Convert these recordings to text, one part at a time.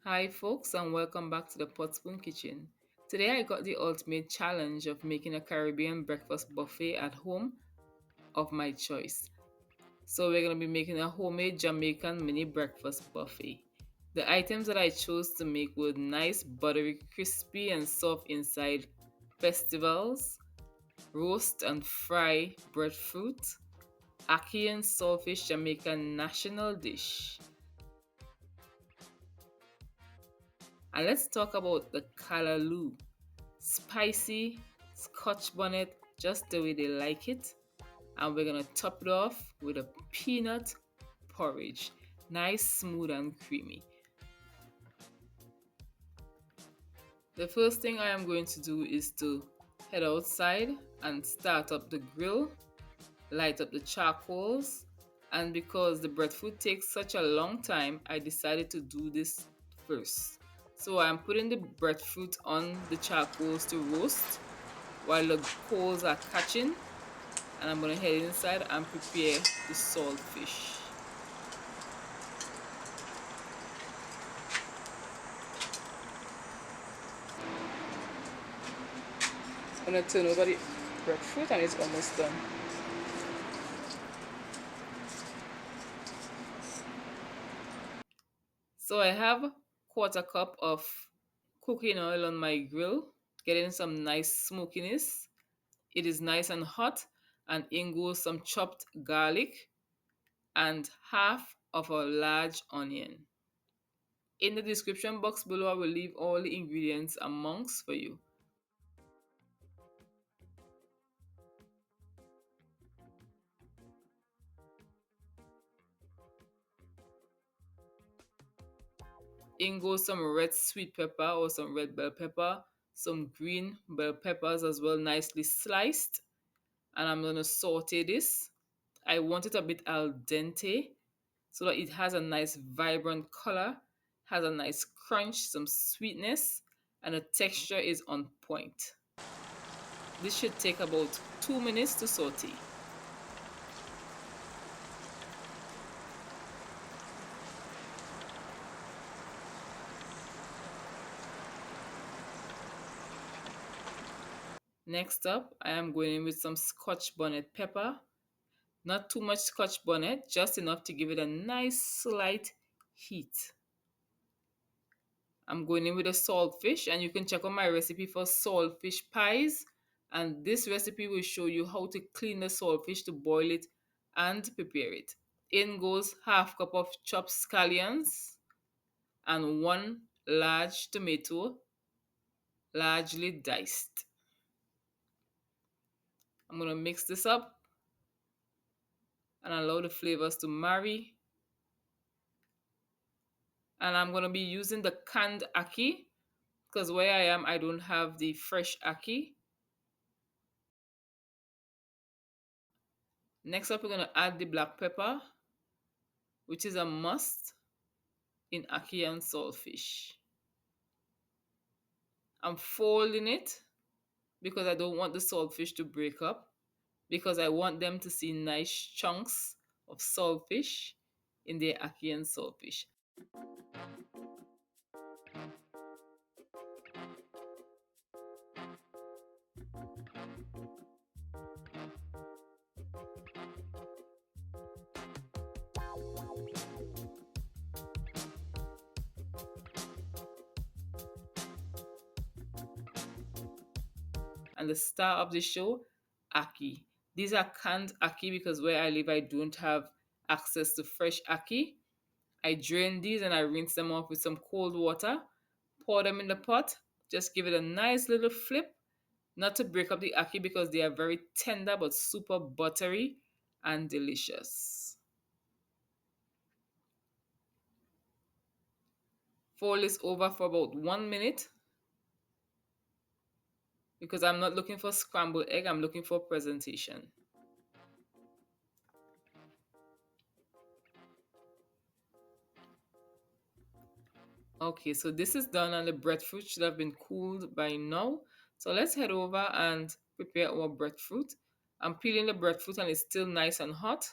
Hi, folks, and welcome back to the Pot Spoon Kitchen. Today, I got the ultimate challenge of making a Caribbean breakfast buffet at home of my choice. So, we're going to be making a homemade Jamaican mini breakfast buffet. The items that I chose to make were nice, buttery, crispy, and soft inside festivals, roast and fry breadfruit, Ackee and saltfish Jamaican national dish. And let's talk about the Callaloo. Spicy Scotch Bonnet, just the way they like it. And we're gonna top it off with a peanut porridge. Nice, smooth, and creamy. The first thing I am going to do is to head outside and start up the grill, light up the charcoals, and because the breadfruit takes such a long time, I decided to do this first. So I'm putting the breadfruit on the charcoals to roast while the coals are catching, and I'm gonna head inside and prepare the saltfish. I'm gonna turn over the breadfruit and it's almost done. So I have quarter cup of cooking oil on my grill, getting some nice smokiness. It is nice and hot, and in goes some chopped garlic and half of a large onion. In the description box below, I will leave all the ingredients amongst for you. In goes some red sweet pepper or some red bell pepper, some green bell peppers as well, nicely sliced. And I'm gonna saute this. I want it a bit al dente so that it has a nice vibrant color, has a nice crunch, some sweetness, and the texture is on point. This should take about 2 minutes to saute. Next up, I am going in with some Scotch Bonnet pepper. Not too much Scotch Bonnet, just enough to give it a nice slight heat. I'm going in with a saltfish, and you can check out my recipe for saltfish pies. And this recipe will show you how to clean the saltfish to boil it and prepare it. In goes half cup of chopped scallions and one large tomato, largely diced. I'm going to mix this up and allow the flavors to marry. And I'm going to be using the canned ackee because where I am, I don't have the fresh ackee. Next up, we're going to add the black pepper, which is a must in ackee and saltfish. I'm folding it because I don't want the saltfish to break up, because I want them to see nice chunks of saltfish in their ackee and saltfish. And the star of the show, ackee. These are canned ackee because where I live, I don't have access to fresh ackee. I drain these and I rinse them off with some cold water, pour them in the pot, just give it a nice little flip, not to break up the ackee because they are very tender but super buttery and delicious. Fold this over for about 1 minute because I'm not looking for scrambled egg, I'm looking for presentation. Okay, so this is done and the breadfruit should have been cooled by now. So let's head over and prepare our breadfruit. I'm peeling the breadfruit and it's still nice and hot.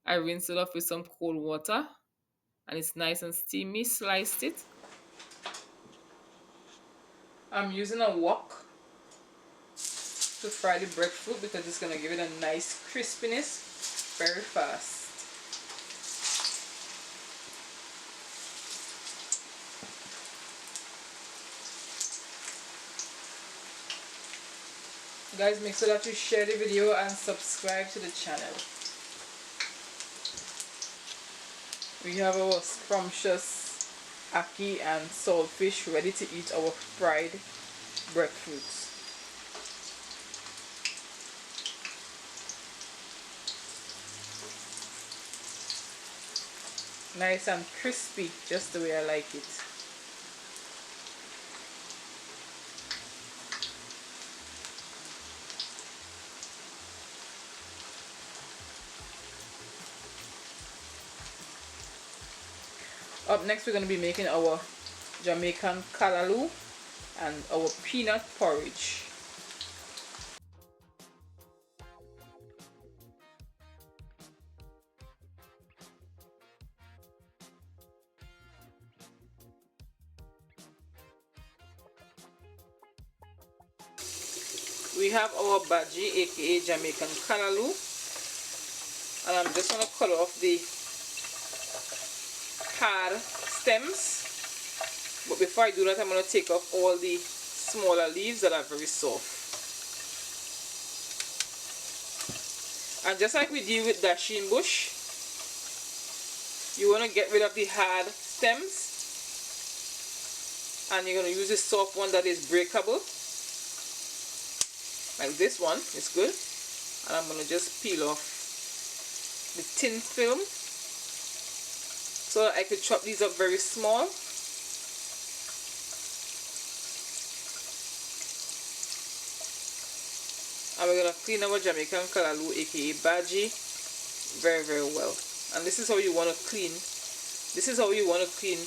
I rinse it off with some cold water and it's nice and steamy. Sliced it. I'm using a wok to fry the breadfruit because it's going to give it a nice crispiness very fast. Guys, make sure that you share the video and subscribe to the channel. We have our scrumptious ackee and saltfish ready to eat our fried breadfruits. Nice and crispy, just the way I like it. Up next, we're going to be making our Jamaican callaloo and our peanut porridge. We have our bhaji, aka Jamaican callaloo, and I'm just going to cut off the hard stems, but before I do that, I'm going to take off all the smaller leaves that are very soft. And just like we did with dasheen bush, you want to get rid of the hard stems, and you're going to use the soft one that is breakable, like this one. It's good. And I'm going to just peel off the tin film so that I could chop these up very small. And we're going to clean our Jamaican callaloo, aka bhaji, very, very well. And this is how you want to clean. This is how you want to clean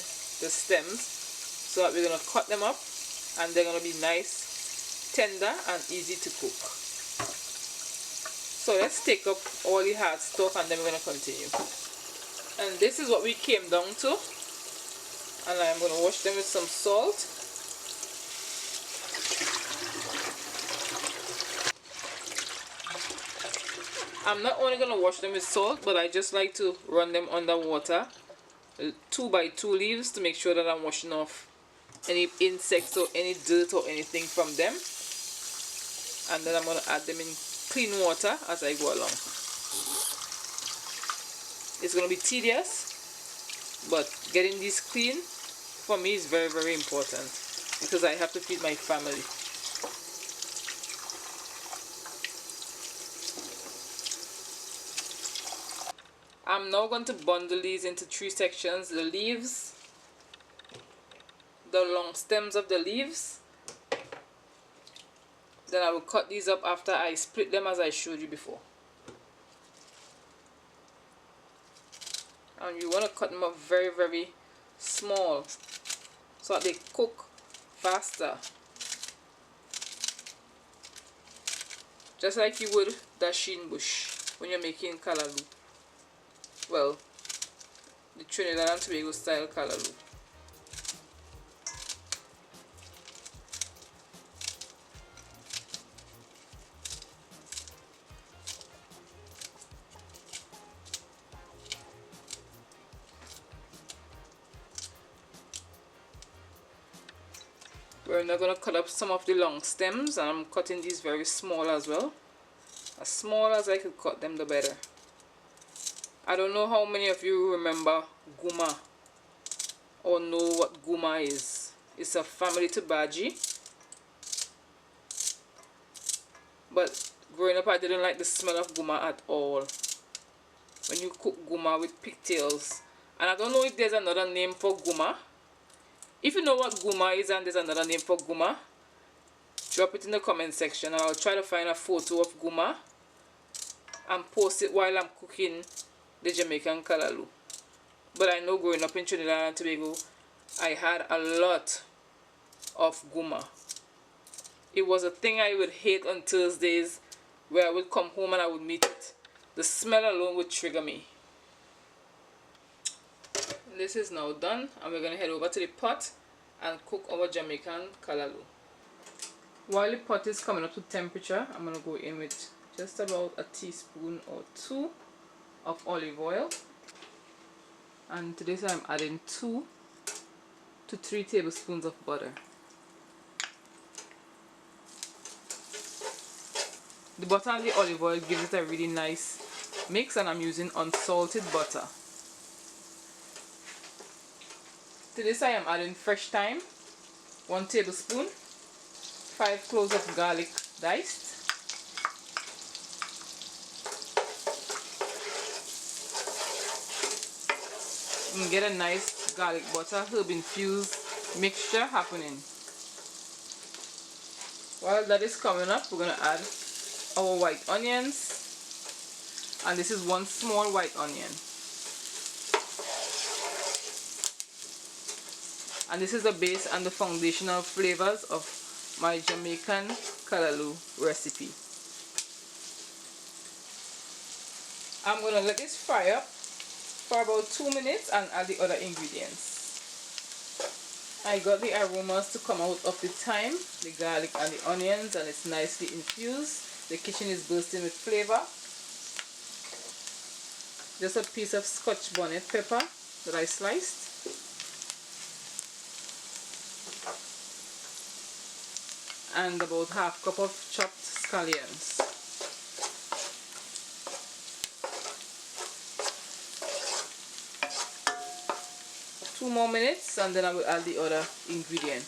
the stems, so that we're going to cut them up and they're going to be nice, tender and easy to cook. So let's take up all the hard stuff and then we're going to continue. And this is what we came down to, and I'm going to wash them with some salt. I'm not only going to wash them with salt, but I just like to run them under water, 2 by 2 leaves, to make sure that I'm washing off any insects or any dirt or anything from them. And then I'm going to add them in clean water as I go along. It's going to be tedious, but getting these clean for me is very, very important because I have to feed my family. I'm now going to bundle these into 3 sections: the leaves, the long stems of the leaves. Then I will cut these up after I split them as I showed you before. And you want to cut them up very, very small so that they cook faster, just like you would dasheen bush when you're making callaloo. Well, the Trinidad and Tobago style callaloo. We're now going to cut up some of the long stems, and I'm cutting these very small as well. As small as I could cut them, the better. I don't know how many of you remember guma or know what guma is. It's a family to bhaji. But growing up, I didn't like the smell of guma at all. When you cook guma with pigtails. And I don't know if there's another name for guma. If you know what guma is and there's another name for guma, drop it in the comment section and I'll try to find a photo of guma and post it while I'm cooking the Jamaican callaloo. But I know growing up in Trinidad and Tobago, I had a lot of guma. It was a thing I would hate on Thursdays, where I would come home and I would meet it. The smell alone would trigger me. This is now done, and we're going to head over to the pot and cook our Jamaican callaloo. While the pot is coming up to temperature, I'm going to go in with just about a teaspoon or 2 of olive oil, and to this I'm adding 2 to 3 tablespoons of butter. The butter and the olive oil gives it a really nice mix, and I'm using unsalted butter. To this I am adding fresh thyme, 1 tablespoon, 5 cloves of garlic diced, and get a nice garlic butter herb infused mixture happening. While that is coming up, we're going to add our white onions, and this is 1 small white onion, and this is the base and the foundational flavors of my Jamaican callaloo recipe. I'm going to let this fry up for about 2 minutes and add the other ingredients. I got the aromas to come out of the thyme, the garlic and the onions, and it's nicely infused. The kitchen is bursting with flavor. Just a piece of Scotch Bonnet Pepper that I sliced. And about half cup of chopped scallions. Two more minutes and then I will add the other ingredient.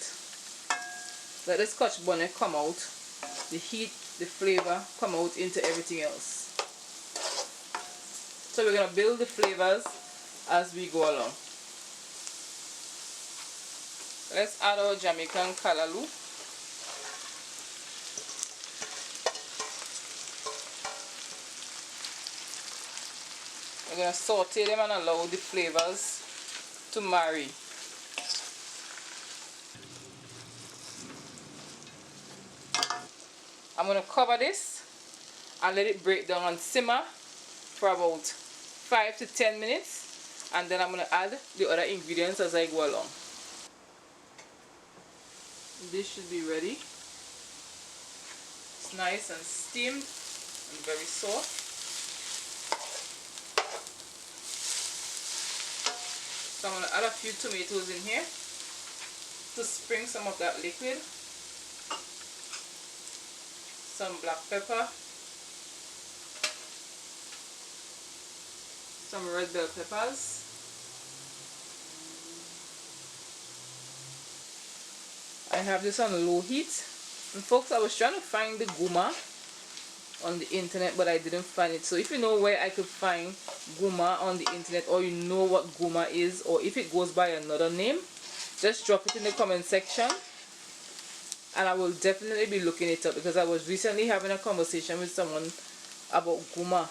Let the Scotch bonnet come out, the heat, the flavor come out into everything else. So we're going to build the flavors as we go along. Let's add our Jamaican callaloo. We're going to saute them and allow the flavors to marry. I'm going to cover this and let it break down and simmer for about 5 to 10 minutes, and then I'm going to add the other ingredients as I go along. This should be ready. It's nice and steamed and very soft. So I'm going to add a few tomatoes in here to spring some of that liquid. Some black pepper, some red bell peppers, I have this on low heat. And folks, I was trying to find the guma on the internet, but I didn't find it. So if you know where I could find guma on the internet, or you know what guma is, or if it goes by another name, just drop it in the comment section. And I will definitely be looking it up, because I was recently having a conversation with someone about guma,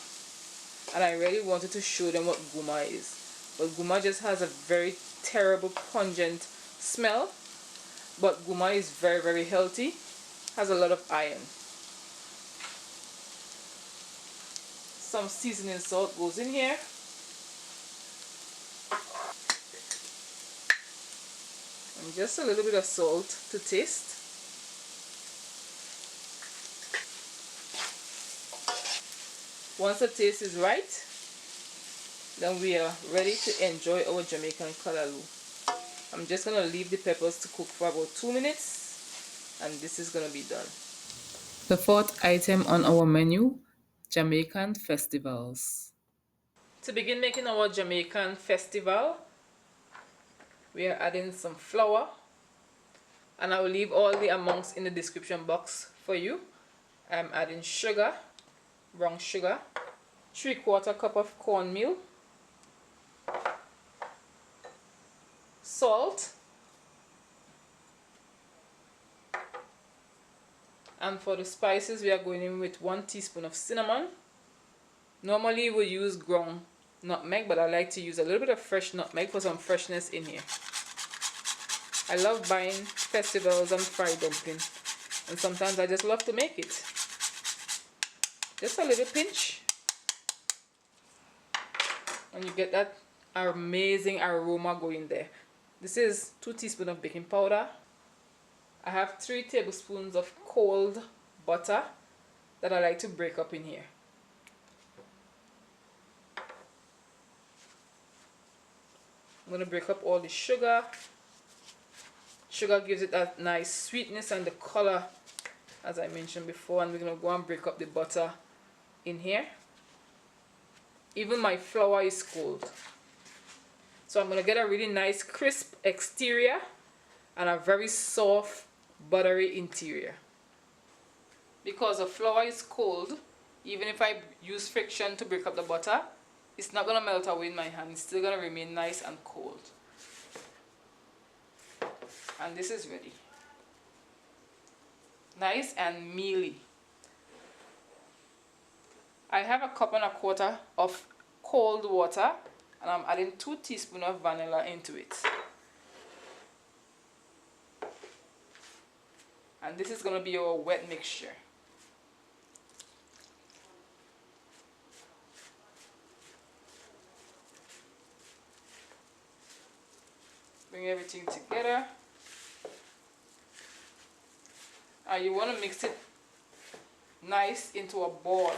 and I really wanted to show them what guma is. But guma just has a very terrible pungent smell, but guma is very, very healthy, has a lot of iron. Some seasoning salt goes in here. And just a little bit of salt to taste. Once the taste is right, then we are ready to enjoy our Jamaican callaloo. I'm just going to leave the peppers to cook for about 2 minutes, and this is going to be done. The fourth item on our menu, Jamaican festivals. To begin making our Jamaican festival, we are adding some flour, and I will leave all the amounts in the description box for you. I'm adding sugar, brown sugar, 3/4 cup of cornmeal, salt, and for the spices we are going in with 1 teaspoon of cinnamon. Normally we use ground nutmeg, but I like to use a little bit of fresh nutmeg for some freshness in here. I love buying festivals and fried dumpling, and sometimes I just love to make it. Just a little pinch, and you get that amazing aroma going there. This is 2 teaspoons of baking powder. I have 3 tablespoons of cold butter that I like to break up in here. I'm going to break up all the sugar. Sugar gives it that nice sweetness and the color, as I mentioned before. And we're going to go and break up the butter in here. Even my flour is cold. So I'm going to get a really nice crisp exterior and a very soft buttery interior. Because the flour is cold, even if I use friction to break up the butter, it's not going to melt away in my hand. It's still going to remain nice and cold. And this is ready. Nice and mealy. I have a 1.25 cups of cold water, and I'm adding 2 teaspoons of vanilla into it. And this is going to be our wet mixture. Bring everything together. And you want to mix it nice into a ball.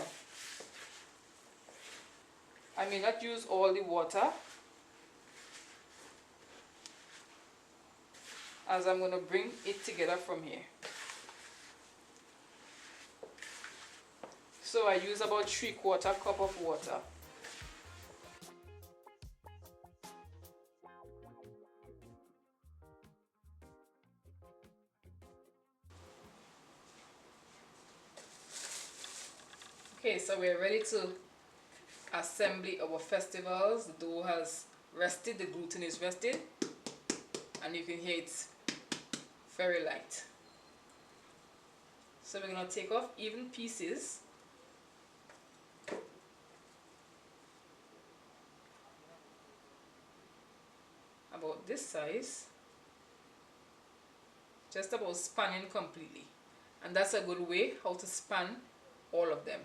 I may not use all the water, as I'm going to bring it together from here. So I use about 3/4 cup of water. Okay, so we're ready to assemble our festivals. The dough has rested, the gluten is rested, and you can hear it's very light. So we're going to take off even pieces. About this size. Just about spanning completely. And that's a good way how to span all of them.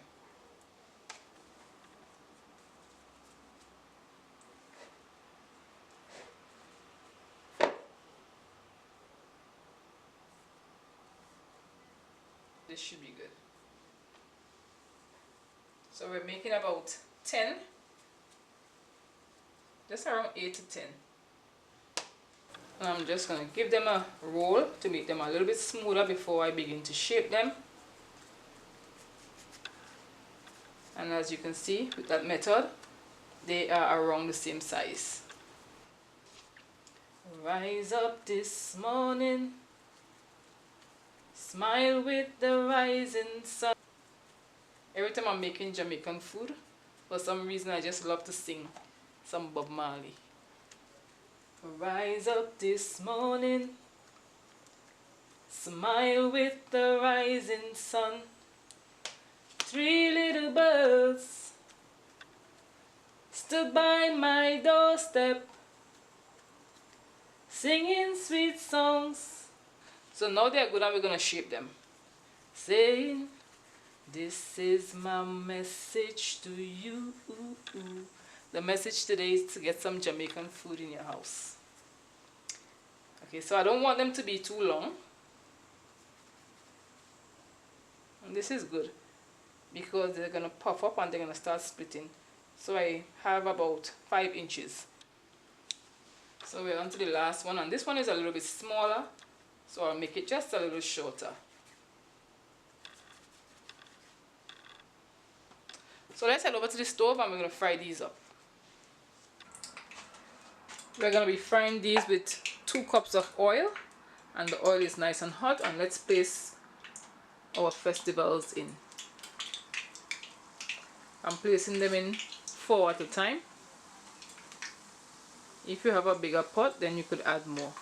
This should be good. So we're making about 10, just around 8 to 10. And I'm just going to give them a roll to make them a little bit smoother before I begin to shape them. And as you can see with that method, they are around the same size. Rise up this morning, smile with the rising sun. Every time I'm making Jamaican food, for some reason I just love to sing some Bob Marley. Rise up this morning, smile with the rising sun. 3 little birds stood by my doorstep, singing sweet songs. So now they're good and we're going to shape them. Saying, this is my message to you. The message today is to get some Jamaican food in your house. Okay, so I don't want them to be too long. And this is good because they're going to puff up and they're going to start splitting. So I have about 5 inches. So we're on to the last one, and this one is a little bit smaller, so I'll make it just a little shorter. So let's head over to the stove and we're going to fry these up. We're going to be frying these with 2 cups of oil, and the oil is nice and hot, and let's place our festivals in. I'm placing them in 4 at a time. If you have a bigger pot, then you could add more.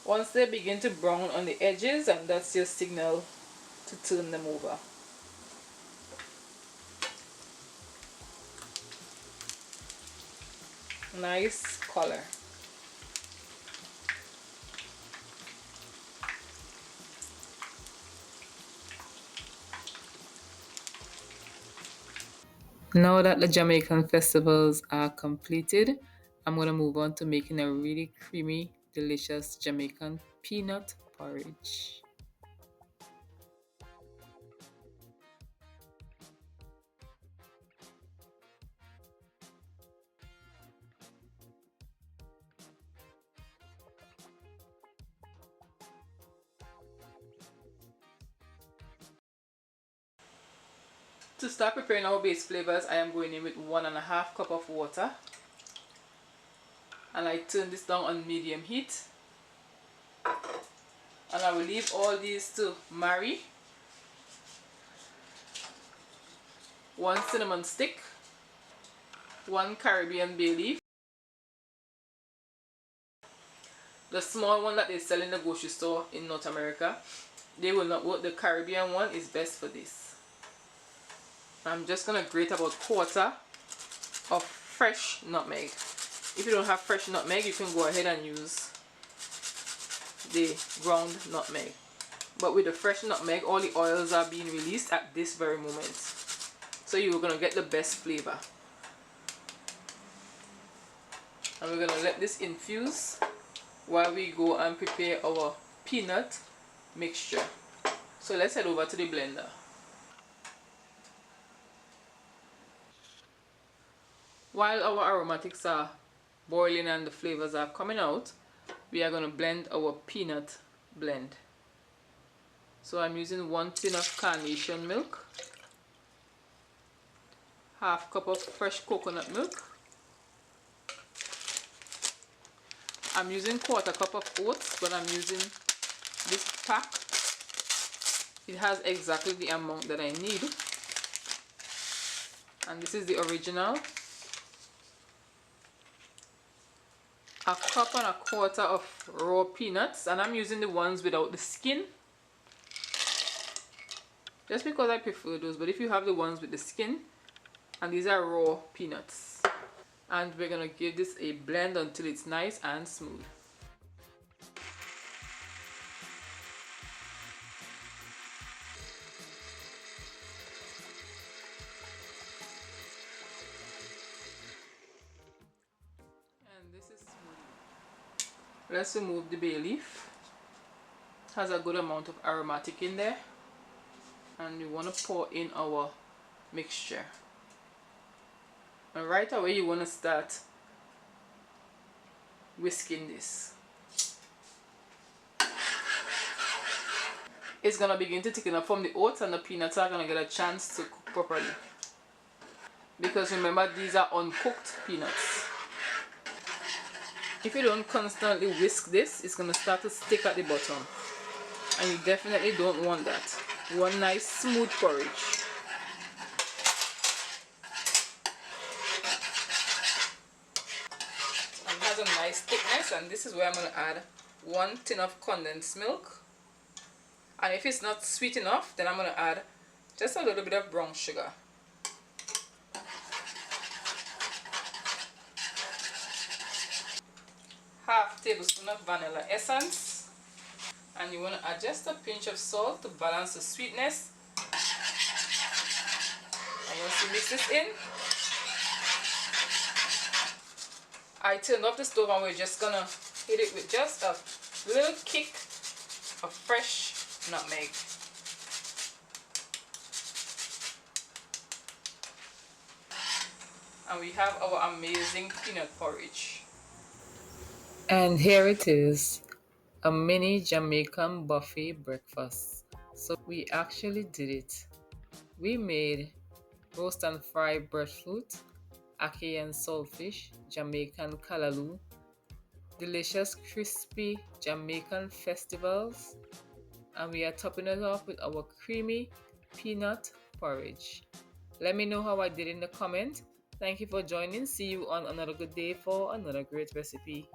Once they begin to brown on the edges, and that's your signal to turn them over. Nice color. Now that the Jamaican festivals are completed, I'm going to move on to making a really creamy, delicious Jamaican peanut porridge. To start preparing our base flavors, I am going in with 1.5 cup of water, and I turn this down on medium heat, and I will leave all these to marry. 1 cinnamon stick, 1 Caribbean bay leaf, the small one that they sell in the grocery store in North America. They will not work. The Caribbean one is best for this. I'm just gonna grate about 1/4 of fresh nutmeg. If you don't have fresh nutmeg, you can go ahead and use the ground nutmeg. But with the fresh nutmeg, all the oils are being released at this very moment, so you're gonna get the best flavor. And we're gonna let this infuse while we go and prepare our peanut mixture. So let's head over to the blender. While our aromatics are boiling and the flavors are coming out, we are going to blend our peanut blend. So I'm using 1 tin of carnation milk, 1/2 cup of fresh coconut milk. I'm using 1/4 cup of oats, but I'm using this pack. It has exactly the amount that I need. And this is the original. 1.25 cups of raw peanuts, and I'm using the ones without the skin, just because I prefer those. But if you have the ones with the skin, and these are raw peanuts, and we're gonna give this a blend until it's nice and smooth. And this is smooth. Let's remove the bay leaf. It has a good amount of aromatic in there, and we want to pour in our mixture. And right away you want to start whisking this. It's gonna begin to thicken up from the oats, and the peanuts are gonna get a chance to cook properly, because remember, these are uncooked peanuts. If you don't constantly whisk this, it's gonna start to stick at the bottom, and you definitely don't want that. You want nice smooth porridge. And it has a nice thickness, and this is where I'm gonna add 1 tin of condensed milk. And if it's not sweet enough, then I'm going to add just a little bit of brown sugar. Half tablespoon of vanilla essence. And you want to add just a pinch of salt to balance the sweetness. And once you mix this in, I turned off the stove, and we're just going to hit it with just a little kick of fresh nutmeg. And we have our amazing peanut porridge. And here it is, a mini Jamaican buffet breakfast. So we actually did it. We made roast and fried breadfruit, ackee and saltfish, Jamaican callaloo, delicious crispy Jamaican festivals, and we are topping it off with our creamy peanut porridge. Let me know how I did in the comment. Thank you for joining. See you on another good day for another great recipe.